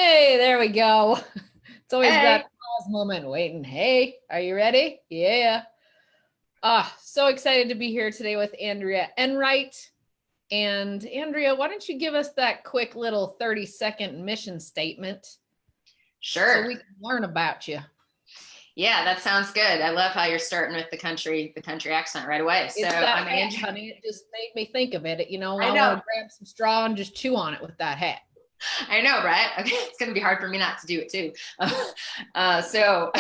Hey, there we go. It's always that Hey. pause moment waiting. Hey, are you ready? Yeah. So excited to be here today with Andrea Enright. And Andrea, why don't you give us that quick little 30-second mission statement so Sure. we can learn about you? Yeah, that sounds good. I love how you're starting with the country accent right away. So It's that I'm hat, Andrea. honey. It just made me think of it. I I want know. to grab some straw and just chew on it with that hat. I know, right? Okay, it's gonna be hard for me not to do it too. So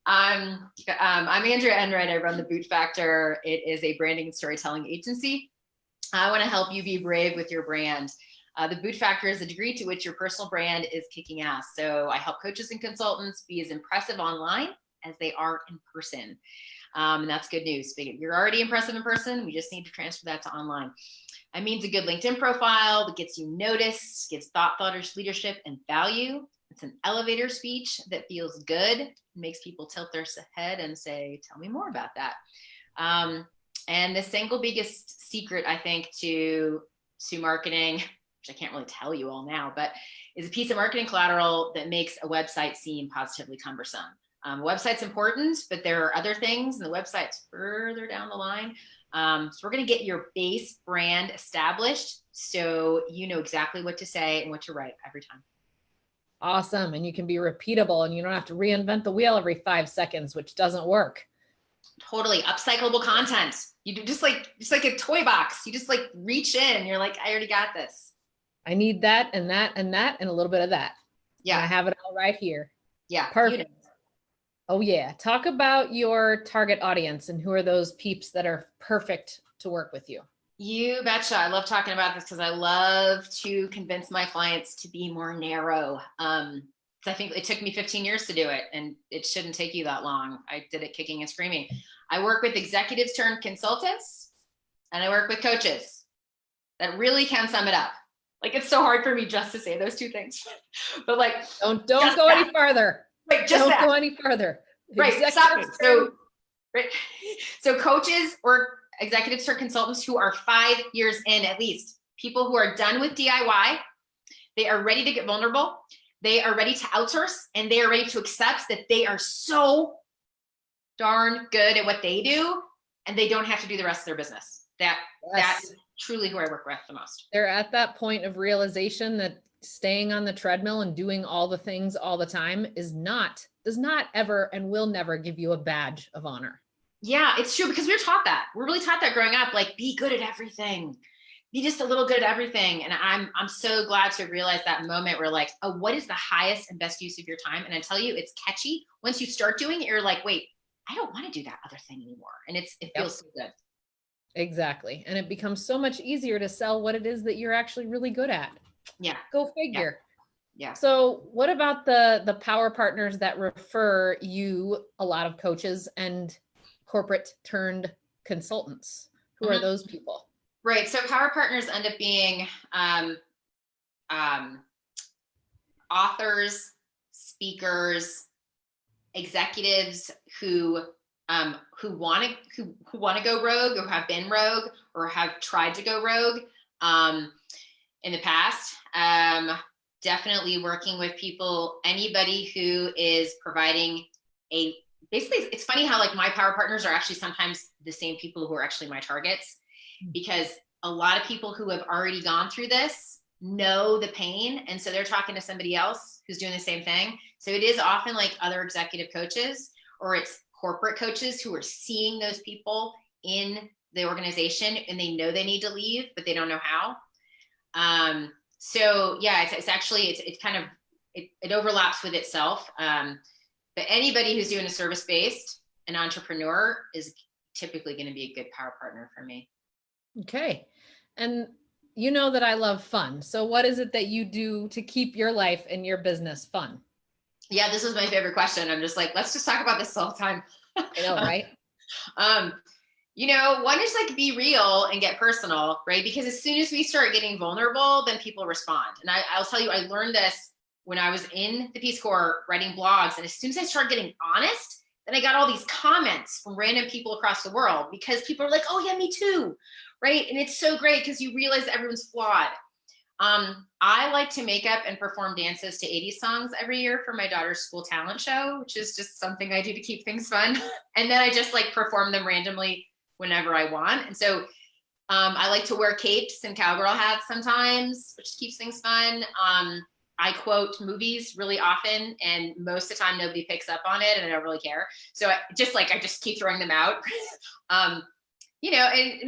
Fun. I'm Andrea Enright. I run the Boot Factor. It is a branding and storytelling agency. I want to help you be brave with your brand. The Boot Factor is the degree to which your personal brand is kicking ass. So I help coaches and consultants be as impressive online as they are in person. And that's good news. You're already impressive in person. We just need to transfer that to online. That means a good LinkedIn profile that gets you noticed, gives thought leadership and value. It's an elevator speech that feels good, makes people tilt their head and say, tell me more about that. And the single biggest secret, I think, to marketing, which I can't really tell you all now, but is a piece of marketing collateral that makes a website seem positively cumbersome. Website's important, but there are other things, and the website's further down the line. So we're going to get your base brand established so you know exactly what to say and what to write every time. Awesome. And you can be repeatable and you don't have to reinvent the wheel every 5 seconds, which doesn't work. Totally upcyclable content. You do just like a toy box. You just like reach in. You're like, I already got this. I need that and that and that and a little bit of that. Yeah. And I have it all right here. Yeah. Perfect. Oh yeah. Talk about your target audience and who are those peeps that are perfect to work with you. You betcha. I love talking about this because I love to convince my clients to be more narrow. I think it took me 15 years to do it, and it shouldn't take you that long. I did it kicking and screaming. I work with executives turned consultants, and I work with coaches. That really can sum it up. Like, it's so hard for me just to say those two things, but like, don't go any farther. Like, just don't go any further. Right. Right. So coaches or executives or consultants who are 5 years in, at least, people who are done with DIY, they are ready to get vulnerable, they are ready to outsource, and they are ready to accept that they are so darn good at what they do, and they don't have to do the rest of their business. That's truly who I work with the most. They're at that point of realization that staying on the treadmill and doing all the things all the time does not ever and will never give you a badge of honor. Yeah, it's true, because we're taught that. We're really taught that growing up, like, be good at everything. Be just a little good at everything. And I'm so glad to realize that moment where, like, oh, what is the highest and best use of your time? And I tell you, it's catchy. Once you start doing it, you're like, wait, I don't want to do that other thing anymore. And it feels so good. Exactly. And it becomes so much easier to sell what it is that you're actually really good at. Yeah. Go figure. Yeah. So what about the power partners that refer you a lot of coaches and corporate turned consultants? Who are those people? Right. So power partners end up being authors, speakers, executives who want to go rogue, or have been rogue, or have tried to go rogue in the past. Definitely working with people, anybody who is providing basically, it's funny how, like, my power partners are actually sometimes the same people who are actually my targets, because a lot of people who have already gone through this know the pain, and so they're talking to somebody else who's doing the same thing. So it is often like other executive coaches, or it's corporate coaches who are seeing those people in the organization and they know they need to leave, but they don't know how. So yeah, it's actually, it's kind of, it overlaps with itself. But anybody who's doing a service-based, an entrepreneur, is typically going to be a good power partner for me. Okay. And you know that I love fun. So what is it that you do to keep your life and your business fun? Yeah, this is my favorite question. I'm just like, let's just talk about this all the time. I know, right? One is like, be real and get personal, right? Because as soon as we start getting vulnerable, then people respond. And I'll tell you, I learned this when I was in the Peace Corps writing blogs. And as soon as I started getting honest, then I got all these comments from random people across the world, because people are like, oh yeah, me too, right? And it's so great because you realize that everyone's flawed. I like to make up and perform dances to 80s songs every year for my daughter's school talent show, which is just something I do to keep things fun. And then I just like perform them randomly whenever I want. And so I like to wear capes and cowgirl hats sometimes, which keeps things fun. I quote movies really often, and most of the time nobody picks up on it, and I don't really care. So I just keep throwing them out. And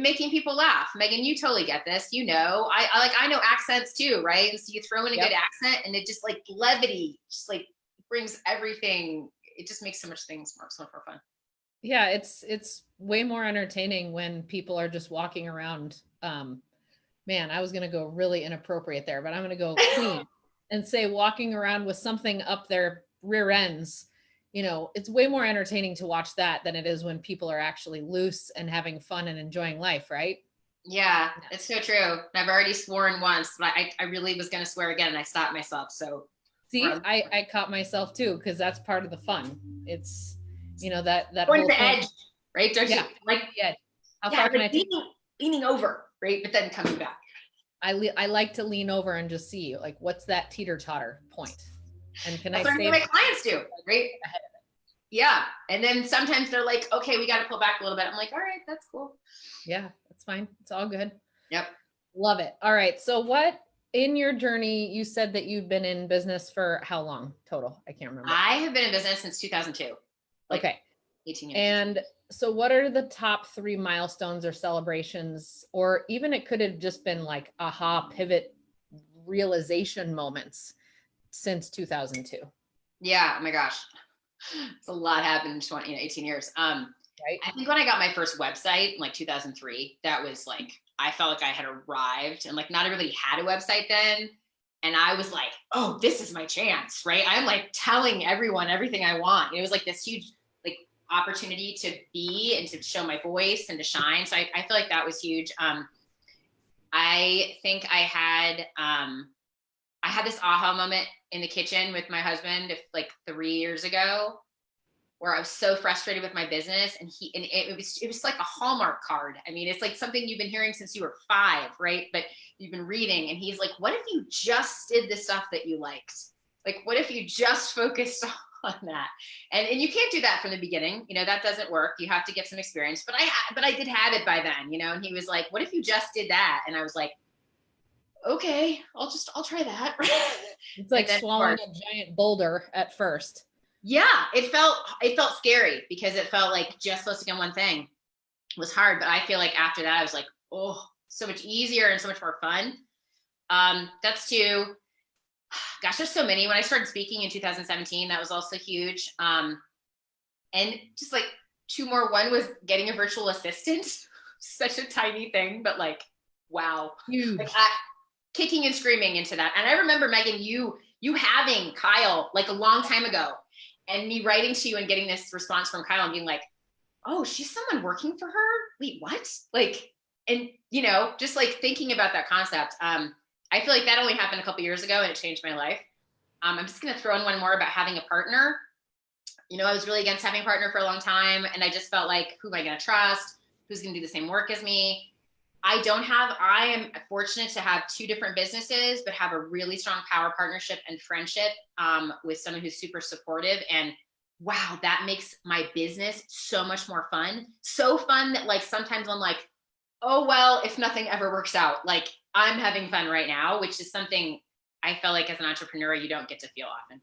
making people laugh. Meghann, you totally get this. I know accents too, right? And so you throw in a good accent, and it just like levity, just like brings everything. It just makes so much more fun. Yeah, it's way more entertaining when people are just walking around. Man, I was gonna go really inappropriate there, but I'm gonna go clean and say walking around with something up their rear ends. It's way more entertaining to watch that than it is when people are actually loose and having fun and enjoying life, right? Yeah, it's so true. I've already sworn once, but I really was going to swear again, and I stopped myself. So see, I caught myself too, because that's part of the fun. It's that going whole to the thing. edge, right? Don't you like the edge? How far can I take? Leaning over, right? But then coming back. I like to lean over and just see like what's that teeter-totter point, and can That's I what stay? My clients do, right? Ahead of it. Yeah, and then sometimes they're like, "Okay, we got to pull back a little bit." I'm like, "All right, that's cool." Yeah, that's fine. It's all good. Yep. Love it. All right. So what in your journey, you said that you've been in business for how long total? I can't remember. I have been in business since 2002. Okay. 18 years. And so what are the top 3 milestones or celebrations, or even it could have just been like aha pivot realization moments since 2002? Yeah. Oh my gosh. It's a lot happened in 18 years. Right. I think when I got my first website in like 2003, that was like, I felt like I had arrived, and like not everybody had a website then. And I was like, oh, this is my chance, right? I'm like telling everyone everything I want. It was like this huge like opportunity to be and to show my voice and to shine. So I feel like that was huge. I think I had this aha moment in the kitchen with my husband like 3 years ago, where I was so frustrated with my business, and it was like a Hallmark card. I mean, it's like something you've been hearing since you were 5, right? But you've been reading, and he's like, what if you just did the stuff that you liked? Like, what if you just focused on that? And you can't do that from the beginning. That doesn't work. You have to get some experience. But I did have it by then, and he was like, what if you just did that? And I was like, okay, I'll try that. It's like swallowing a giant boulder at first. Yeah, it felt scary, because it felt like just focusing on one thing was hard. But I feel like after that, I was like, oh, so much easier and so much more fun. That's 2. Gosh, there's so many. When I started speaking in 2017, that was also huge. And just like 2 more. One was getting a virtual assistant. Such a tiny thing, but like, wow. Huge. Like, kicking and screaming into that. And I remember, Meghann, you having Kyle like a long time ago, and me writing to you and getting this response from Kyle and being like, oh, she's someone working for her? Wait, what? Like, and just like thinking about that concept. I feel like that only happened a couple years ago, and it changed my life. I'm just going to throw in one more about having a partner. I was really against having a partner for a long time, and I just felt like, who am I going to trust? Who's going to do the same work as me? I am fortunate to have 2 different businesses, but have a really strong power partnership and friendship with someone who's super supportive. And wow, that makes my business so much more fun. So fun that like sometimes I'm like, oh, well, if nothing ever works out, like I'm having fun right now, which is something I feel like as an entrepreneur, you don't get to feel often.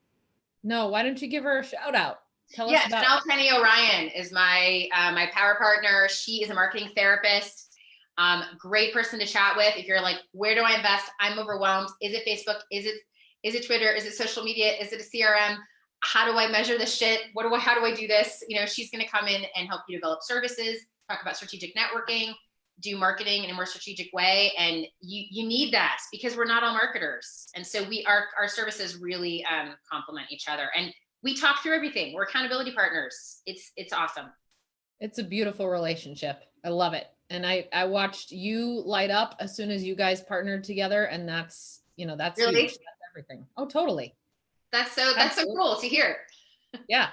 No, why don't you give her a shout out? Tell us about. Janelle Penny O'Ryan is my power partner. She is a marketing therapist. Great person to chat with. If you're like, where do I invest? I'm overwhelmed. Is it Facebook? Is it Twitter? Is it social media? Is it a CRM? How do I measure this shit? How do I do this? She's going to come in and help you develop services, talk about strategic networking, do marketing in a more strategic way. And you need that, because we're not all marketers. And so our services really complement each other. And we talk through everything. We're accountability partners. It's awesome. It's a beautiful relationship. I love it. And I watched you light up as soon as you guys partnered together, and that's really huge. That's everything. Oh, totally. That's so cool to hear. Yeah,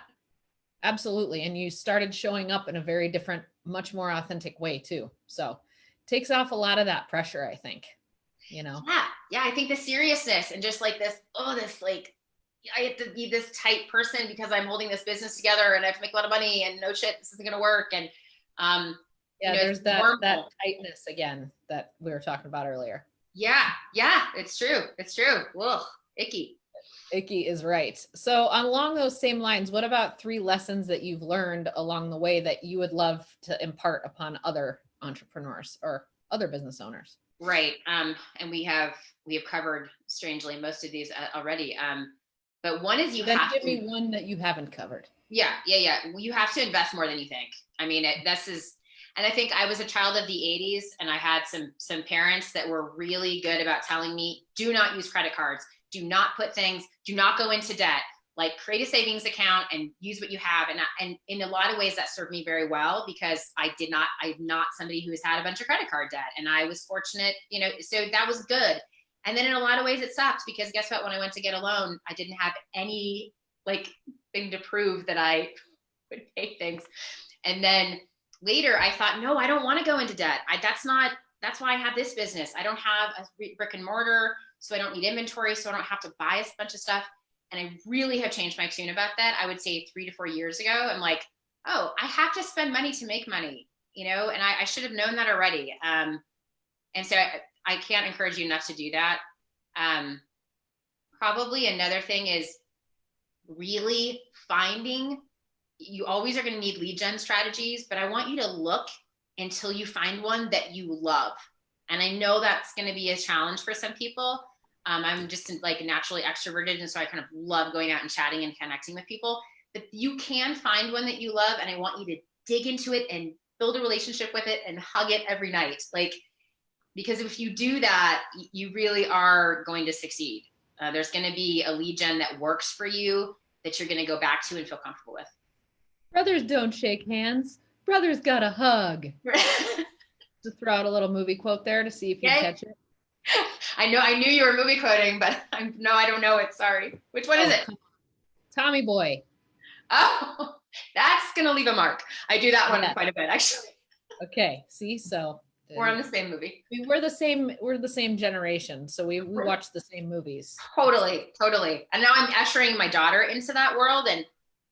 absolutely. And you started showing up in a very different, much more authentic way too. So it takes off a lot of that pressure, I think. you know? Yeah. I think the seriousness and just like this, like, I have to be this tight person because I'm holding this business together and I have to make a lot of money and no shit, this isn't going to work. And, yeah, there's that tightness again that we were talking about earlier. Yeah, it's true. Ugh, icky. Icky is right. So along those same lines, what about 3 lessons that you've learned along the way that you would love to impart upon other entrepreneurs or other business owners? Right. And we have covered, strangely, most of these already. But one is Then give me one that you haven't covered. Yeah. You have to invest more than you think. I mean, and I think I was a child of the 80s, and I had some parents that were really good about telling me, do not use credit cards, do not go into debt, like create a savings account and use what you have. And in a lot of ways that served me very well, because I'm not somebody who has had a bunch of credit card debt, and I was fortunate, so that was good. And then in a lot of ways it sucked, because guess what? When I went to get a loan, I didn't have any thing to prove that I would pay things. And then later I thought, no, I don't want to go into debt. That's why I have this business. I don't have a brick and mortar, so I don't need inventory, so I don't have to buy a bunch of stuff. And I really have changed my tune about that. I would say 3 to 4 years ago, I'm like, oh, I have to spend money to make money, and I should have known that already. And so I can't encourage you enough to do that. Probably another thing is really finding, you always are going to need lead gen strategies, but I want you to look until you find one that you love. And I know that's going to be a challenge for some people. I'm just naturally extroverted, and so I kind of love going out and chatting and connecting with people. But you can find one that you love, and I want you to dig into it and build a relationship with it and hug it every night. Because if you do that, you really are going to succeed. There's going to be a lead gen that works for you, that you're going to go back to and feel comfortable with. Brothers don't shake hands. Brothers got a hug. Just throw out a little movie quote there to see if you catch it. I knew you were movie quoting, but I don't know it. Sorry. Which one is it? Tommy Boy. Oh, that's going to leave a mark. I do that one quite a bit, actually. Okay. See, so we're on the same movie. We're the same generation, so we watch the same movies. Totally. And now I'm ushering my daughter into that world, and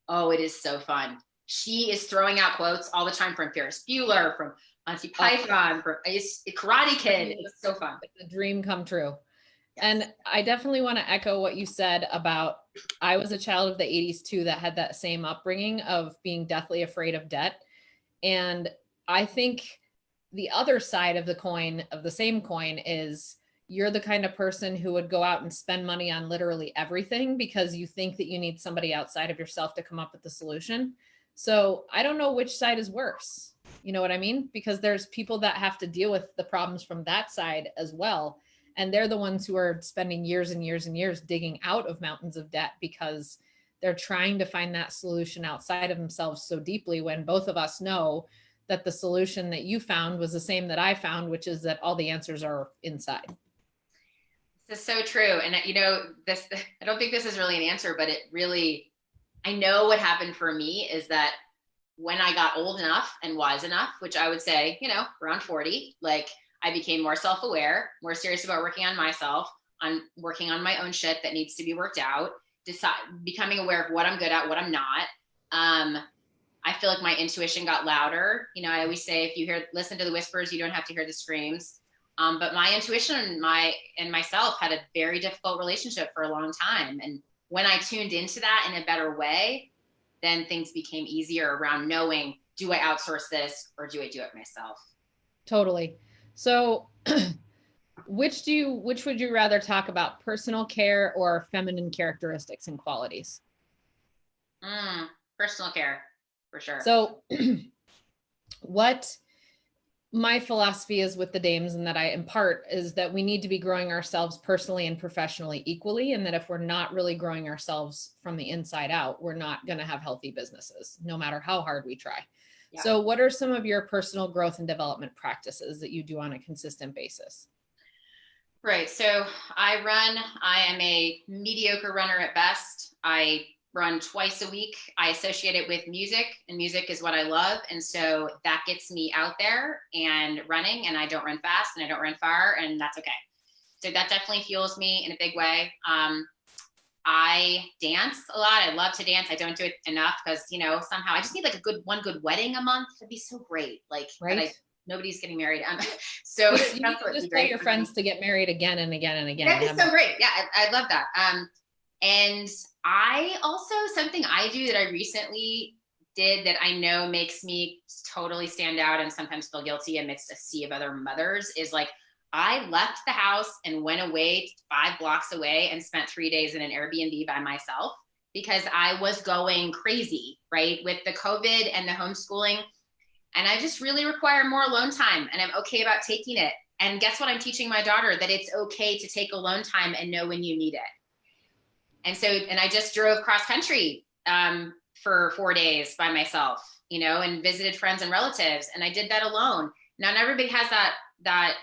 oh, it is so fun. She is throwing out quotes all the time from Ferris Bueller, from Monty Python, from Karate Kid. It's so fun. It's a dream come true. Yes. And I definitely want to echo what you said about, I was a child of the 80s too, that had that same upbringing of being deathly afraid of debt. And I think the other side of the same coin is, you're the kind of person who would go out and spend money on literally everything because you think that you need somebody outside of yourself to come up with the solution. So I don't know which side is worse. You know what I mean? Because there's people that have to deal with the problems from that side as well. And they're the ones who are spending years and years and years digging out of mountains of debt because they're trying to find that solution outside of themselves so deeply, when both of us know that the solution that you found was the same that I found, which is that all the answers are inside. This is so true. And I don't think this is really an answer, but I know what happened for me is that when I got old enough and wise enough, which I would say, around 40, I became more self-aware, more serious about working on myself, on working on my own shit that needs to be worked out, becoming aware of what I'm good at, what I'm not. I feel like my intuition got louder. I always say, if you listen to the whispers, you don't have to hear the screams. But my intuition and myself had a very difficult relationship for a long time. And when I tuned into that in a better way, then things became easier around knowing, do I outsource this or do I do it myself? Totally. So which would you rather talk about, personal care or feminine characteristics and qualities? Personal care, for sure. So what my philosophy is with the dames, and that I impart, is that we need to be growing ourselves personally and professionally equally. And that if we're not really growing ourselves from the inside out, we're not going to have healthy businesses, no matter how hard we try. Yeah. So what are some of your personal growth and development practices that you do on a consistent basis? Right. So I am a mediocre runner at best. I run twice a week. I associate it with music, and music is what I love. And so that gets me out there and running, and I don't run fast and I don't run far, and that's okay. So that definitely fuels me in a big way. I dance a lot. I love to dance. I don't do it enough because, somehow I just need like one good wedding a month. That'd be so great. Like, right? Nobody's getting married. So You need to just tell your friends to get married again and again and again. That'd be so great. Yeah, I love that. And I also, something I do that I recently did that I know makes me totally stand out and sometimes feel guilty amidst a sea of other mothers is like, I left the house and went away 5 blocks away and spent 3 days in an Airbnb by myself because I was going crazy, right? With the COVID and the homeschooling. And I just really require more alone time, and I'm okay about taking it. And guess what? I'm teaching my daughter that it's okay to take alone time and know when you need it. And I just drove cross country for 4 days by myself, and visited friends and relatives. And I did that alone. Now, not everybody has that that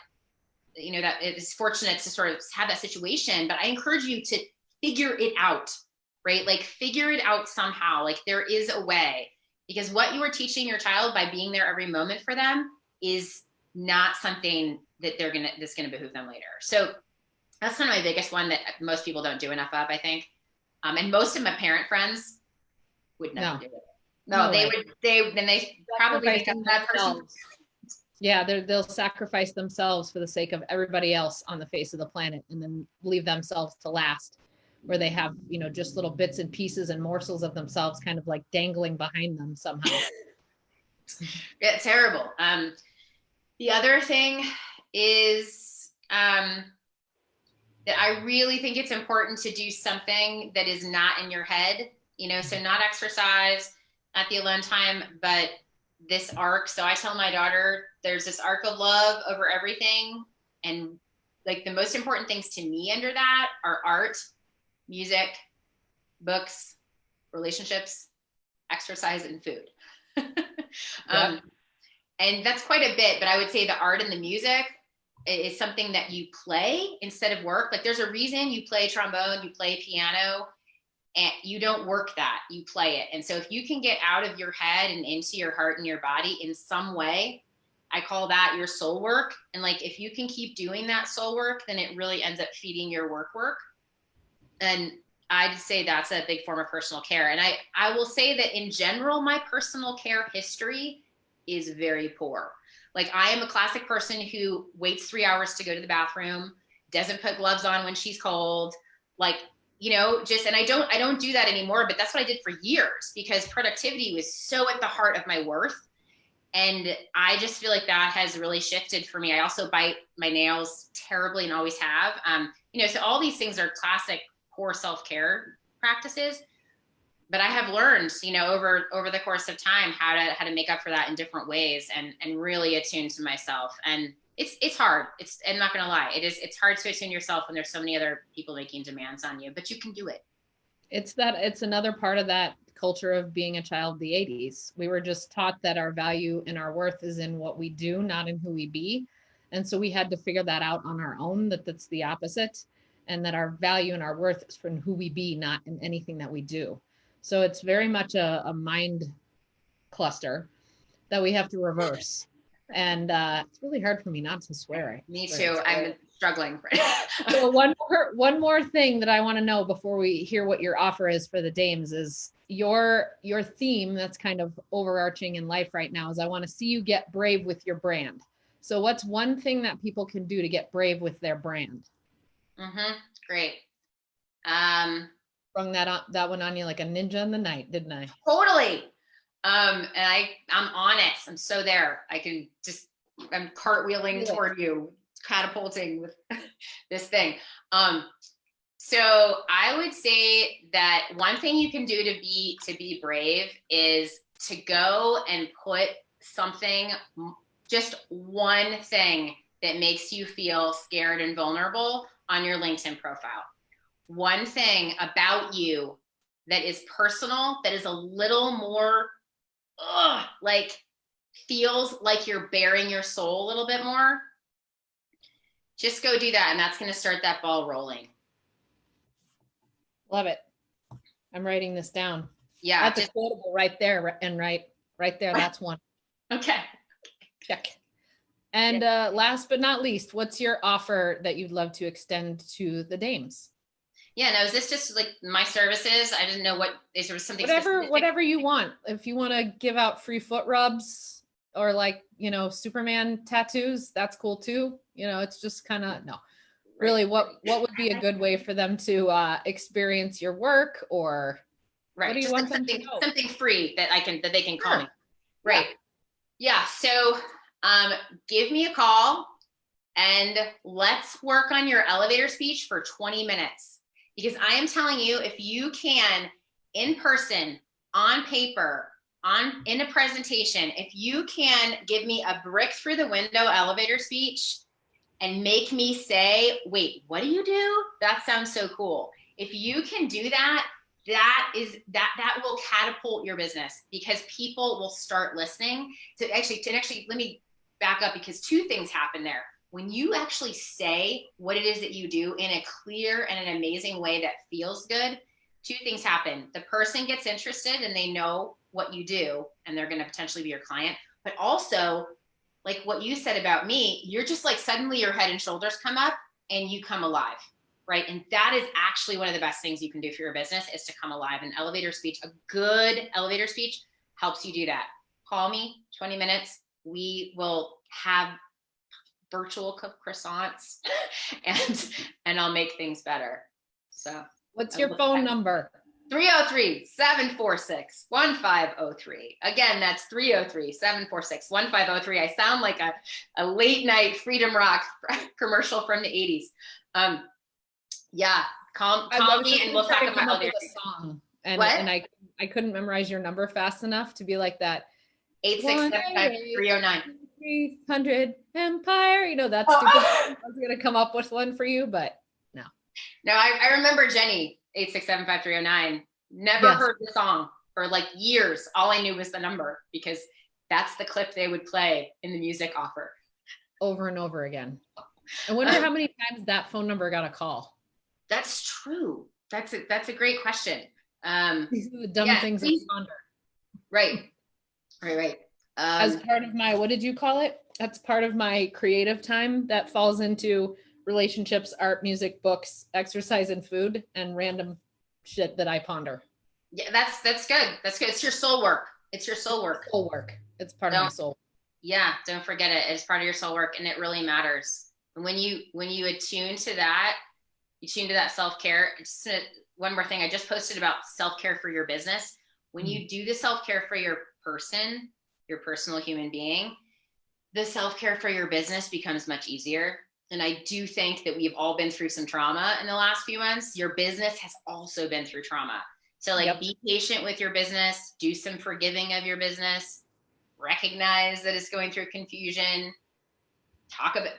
is fortunate to sort of have that situation, but I encourage you to figure it out, right? Like figure it out somehow. Like there is a way, because what you are teaching your child by being there every moment for them is not something that that's going to behoove them later. So that's kind of my biggest one that most people don't do enough of, I think. And most of my parent friends would never do it. No, they probably become that person. Yeah, they'll sacrifice themselves for the sake of everybody else on the face of the planet, and then leave themselves to last, where they have, just little bits and pieces and morsels of themselves kind of like dangling behind them somehow. Yeah, terrible. The other thing is that I really think it's important to do something that is not in your head, so not exercise, not the alone time, but this arc. So I tell my daughter, there's this arc of love over everything. And like the most important things to me under that are art, music, books, relationships, exercise, and food. And that's quite a bit, but I would say the art and the music is something that you play instead of work. Like there's a reason you play trombone, you play piano, and you don't work that, you play it. And so if you can get out of your head and into your heart and your body in some way, I call that your soul work. And like, if you can keep doing that soul work, then it really ends up feeding your work. And I'd say that's a big form of personal care. And I will say that in general, my personal care history is very poor. Like I am a classic person who waits 3 hours to go to the bathroom, doesn't put gloves on when she's cold, like, and I don't do that anymore, but that's what I did for years because productivity was so at the heart of my worth. And I just feel like that has really shifted for me. I also bite my nails terribly and always have. So all these things are classic poor self-care practices, but I have learned, over the course of time, how to make up for that in different ways and really attune to myself. And it's hard. I'm not going to lie. It's hard to attune yourself when there's so many other people making demands on you, but you can do it. It's another part of that culture of being a child of the 80s. We were just taught that our value and our worth is in what we do, not in who we be. And so we had to figure that out on our own, that's the opposite. And that our value and our worth is from who we be, not in anything that we do. So it's very much a mind cluster that we have to reverse. And it's really hard for me not to swear. Me too. I'm struggling. So one more thing that I want to know before we hear what your offer is for the dames is your theme that's kind of overarching in life right now is I want to see you get brave with your brand. So what's one thing that people can do to get brave with their brand? Great. Sprung that one on you like a ninja in the night, didn't I? Totally. And I'm on it. I'm so there. I'm cartwheeling toward you, catapulting with this thing. So I would say that one thing you can do to be brave is to go and put something, just one thing that makes you feel scared and vulnerable on your LinkedIn profile. One thing about you that is personal, that is a little more feels like you're bearing your soul a little bit more. Just go do that, and that's going to start that ball rolling. Love it. I'm writing this down. Yeah, that's a quotable right there, and right there. That's one. Okay. Check. And last but not least, what's your offer that you'd love to extend to the dames? Yeah, no, is this just like my services? I didn't know what, is there something Whatever you want. If you want to give out free foot rubs or like, Superman tattoos, that's cool too. It's just kind of, no, really what would be a good way for them to experience your work, or right. what do you Just want like them to know? something free that they can call me. Sure. Right. Yeah. So give me a call and let's work on your elevator speech for 20 minutes. Because I am telling you, if you can, in person, on paper, in a presentation, if you can give me a brick through the window elevator speech and make me say, wait, what do you do? That sounds so cool. If you can do that, that will catapult your business, because people will start listening to actually let me back up, because two things happen there. When you actually say what it is that you do in a clear and an amazing way that feels good, two things happen. The person gets interested and they know what you do and they're going to potentially be your client. But also, like what you said about me, you're just like suddenly your head and shoulders come up and you come alive, right? And that is actually one of the best things you can do for your business, is to come alive. An elevator speech, a good elevator speech helps you do that. Call me, 20 minutes. We will have virtual croissants and I'll make things better. So what's your phone number? 303-746-1503. Again, that's 303-746-1503. I sound like a late night Freedom Rock commercial from the 80s. Yeah, call me and we'll talk about the song. And I couldn't memorize your number fast enough to be like that. 8675309. 300 Empire. That's stupid. I was gonna come up with one for you, but no. No, I remember Jenny, 8675309. Never heard the song for like years. All I knew was the number, because that's the clip they would play in the music offer. Over and over again. I wonder how many times that phone number got a call. That's true. That's a great question. These are the dumb things I ponder. Right. As part of my, what did you call it? That's part of my creative time that falls into relationships, art, music, books, exercise, and food, and random shit that I ponder. Yeah, that's good. That's good. It's your soul work. It's your soul work. Soul work. It's part of my soul. Yeah, don't forget it. It's part of your soul work, and it really matters. And when you attune to that, self-care. Just one more thing. I just posted about self-care for your business. When you do the self-care for your person, your personal human being, the self-care for your business becomes much easier. And I do think that we've all been through some trauma in the last few months. Your business has also been through trauma. So be patient with your business, do some forgiving of your business, recognize that it's going through confusion,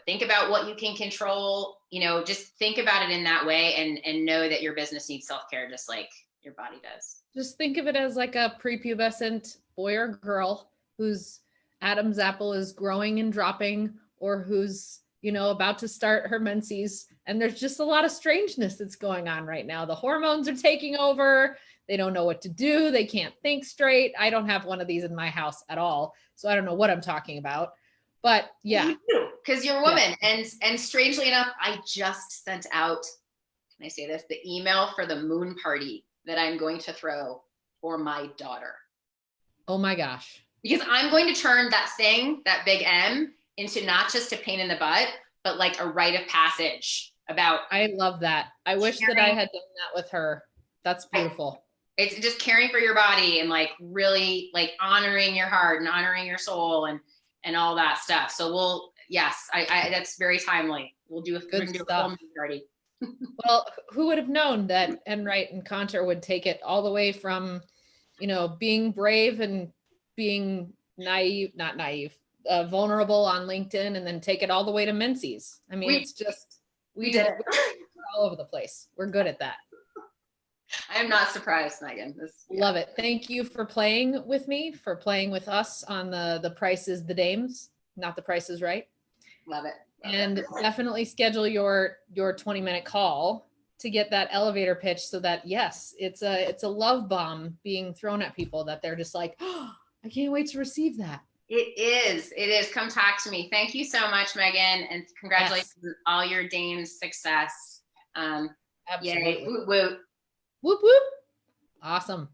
think about what you can control, just think about it in that way, and know that your business needs self-care just like your body does. Just think of it as like a prepubescent boy or girl whose Adam's apple is growing and dropping, or who's, about to start her menses. And there's just a lot of strangeness that's going on right now. The hormones are taking over. They don't know what to do. They can't think straight. I don't have one of these in my house at all, so I don't know what I'm talking about. But yeah. You do, because you're a woman. Yeah. And strangely enough, I just sent out, can I say this, the email for the moon party that I'm going to throw for my daughter. Oh my gosh. Because I'm going to turn that thing, that big M, into not just a pain in the butt, but like a rite of passage about. I love that. I wish that I had done that with her. That's beautiful. It's just caring for your body and like really like honoring your heart and honoring your soul and all that stuff. So I that's very timely. We'll do a full party. Well, who would have known that Enright and Conter would take it all the way from, being brave and being vulnerable on LinkedIn, and then take it all the way to Menzies. I mean, it's just, we're all over the place. We're good at that. I am not surprised, Meghann. Love it. Thank you for playing with me, for playing with us on the Price is the Dames, not The Price is Right. Love it. And definitely schedule your 20-minute call to get that elevator pitch, so that yes, it's a love bomb being thrown at people that they're just like, oh, I can't wait to receive that. It is. It is. Come talk to me. Thank you so much, Meghann, and congratulations Yes, on all your Dames success. Yay. absolutely. Woot woot. Whoop, whoop. Awesome.